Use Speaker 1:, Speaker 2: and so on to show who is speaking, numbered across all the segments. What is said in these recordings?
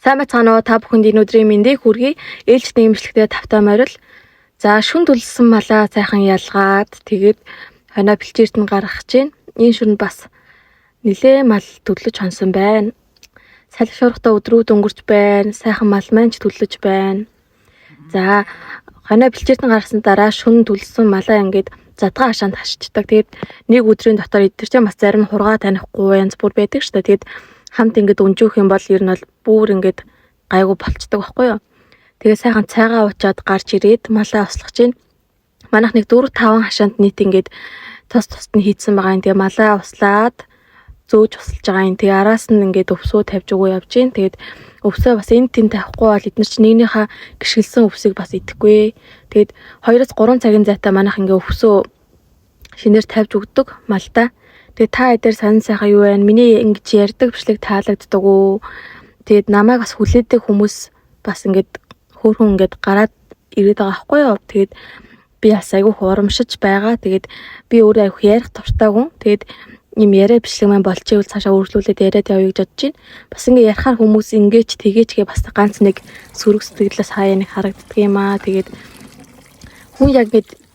Speaker 1: Сайн байцгаана уу та бүхэнд энэ өдрийн мэндийг хүргэе. Ээлжид имжлэгтэй тавтай морил. За шүн төлсөн малаа сайхан ялгаад тэгээд хоноо бэлчээрт нь гаргах чинь энэ шүнд бас нилээ мал төдлөж хонсон байна. Салхи шуурхтаа өдрүүд өнгөрч байна. Сайхан мал маань ч төдлөж байна. За хоноо бэлчээрт нь гаргасан дараа шүн төлсөн малаа ингээд задгаа хашаанд хашчдаг. Тэгээд нэг өдрийн дотор идэр чинь бас зарим нь хургаа танихгүй янз бүр байдаг шүү дээ. Тэгээд хамт ингээд өнжөөх юм бол ер нь бол бүр ингээд гайгүй болцдог байхгүй юу. Тэгээ сайхан цайгаа уучаад гарч ирээд малаа услах чинь манайх нэг 4-5 хашаанд нийт ингээд тус тусд нь хийцэн байгаа юм. Тэгээ малаа услаад зөөж усалж байгаа юм. Тэгээ араас нь ингээд өвсөө тавьж өгөө явж гин. Тэгээд өвсөө бас энэ тэн тавихгүй бол эдгээр чинь нэгнийхээ гიშгэлсэн өвсийг бас идэхгүй. Тэгээд 2-3 цагийн зайтай манайх ингээд өвсөө шинээр тавьж өгдөг малдаа. Тэгээ та эдгээр сонин сайхан юу вэ? Миний ингэж ярьдаг бичлэг таалагддаг уу? Тэгээд намайг бас хүлээдэг хүмүүс бас ингээд хөөрхөн ингээд гараад ирээд байгаа байхгүй юу? Тэгээд би бас айгүй хурамшиж байгаа. Тэгээд би өөрөө айгүй ярих дуртай хүн. Тэгээд юм яриа бичлэг маань болж ивэл цаашаа өөрчлүүлээд яриад явъя гэж бодож байна. Бас ингээд ярихаар хүмүүс ингэж тэгээчгээ бас ганц нэг сөрөг сэтгэлээс хаяа нэг харагддаг юм аа. Тэгээд хүн яг ингэж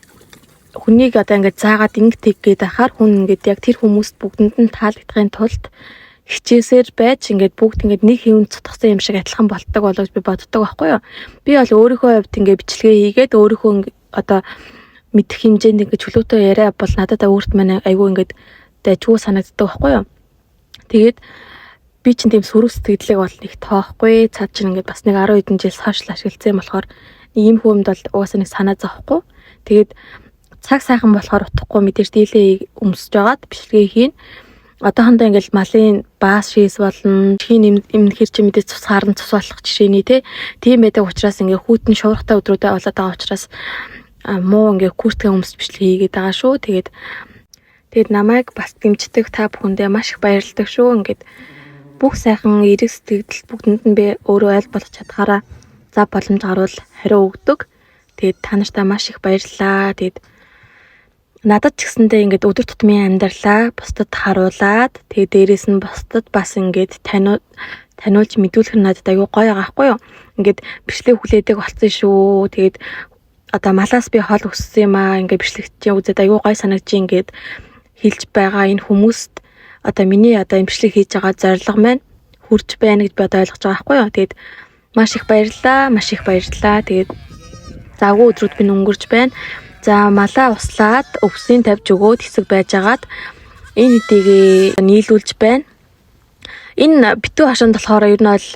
Speaker 1: хүнийг одоо ингээд заагаад ингээд тэгээд ахаар хүн ингээд яг тэр хүмүүст бүгдэнд нь таалагдахын тулд хичээсээр байж ингээд бүгд ингээд нэг хэвэн цутгсан юм шиг адилхан болтдог болоо гэж би боддог байхгүй юу. Би бол өөрийнхөө хувьд ингээд бичлэгээ хийгээд өөрийнхөө одоо мэдэх хэмжээнд ингээд чөлөөтэй яриа бол надад өөрт маань айгүй ингээд дайггүй санагддаг байхгүй юу. Тэгээд би чинь тийм сөрөг сэтгэлийг бол нэг тоохгүй. Цаад чинь ингээд бас нэг 10 хэдэн жил хойш ашигласан юм болохоор нэг юм хүмд бол угаасаа нэг санаа зовхгүй. Тэгээд цаг сайхан болохоор утахгүй мэдээж дийлээ өмсөж байгаад бичлэгээ хийн. Одоохондоо ингээл малын баас шээс болно. Хийн эмнэхэр чи мэдээж цус харан цус болох жишээний тийм байдаг учраас ингээ хүүтэн шуурхтай өдрүүдэд болоод байгаа учраас муу ингээ күртгээ өмсөж бичлэгээ хийгээд байгаа шүү. Тэгээд намайг бас дэмждэг та бүхэндээ маш их баярлалдаг шүү. Ингээд бүх сайхан эрэг сэтгэл бүгдэнд нь би өөрөө аль болох чадхаараа зав боломж гарвал хариу өгдөг. Тэгээд та нартай маш их баярлалаа. Тэгээд надад ч гэсэндээ ингээд өдөр тутмын амьдралаа бусдад харуулад тэгээ дээрээс нь бусдад бас ингээд таниулж мэдүүлэх нь надад аюу гоё байгаа байхгүй юу. Ингээд бичлэг хүлээдэг болсон шүү. Тэгээд одоо малаас би хол өссөн юм аа. Ингээд бичлэгчийн үзээд аюу гоё санагдаж ингээд хэлж байгаа энэ хүмүүст одоо миний одоо энэ бичлэг хийж байгаа зорилго маань хүрч байна гэж би одоо ойлгож байгаа байхгүй юу. Тэгээд маш их баярлалаа. Тэгээд завгүй өдрүүд би өнгөрч байна. За малаа услаад өвсийн тавьж өгөөд хэсэг байжгаад энэ хэдийгээ нийлүүлж байна. Энэ битүү хашаанд болохоор ер нь бол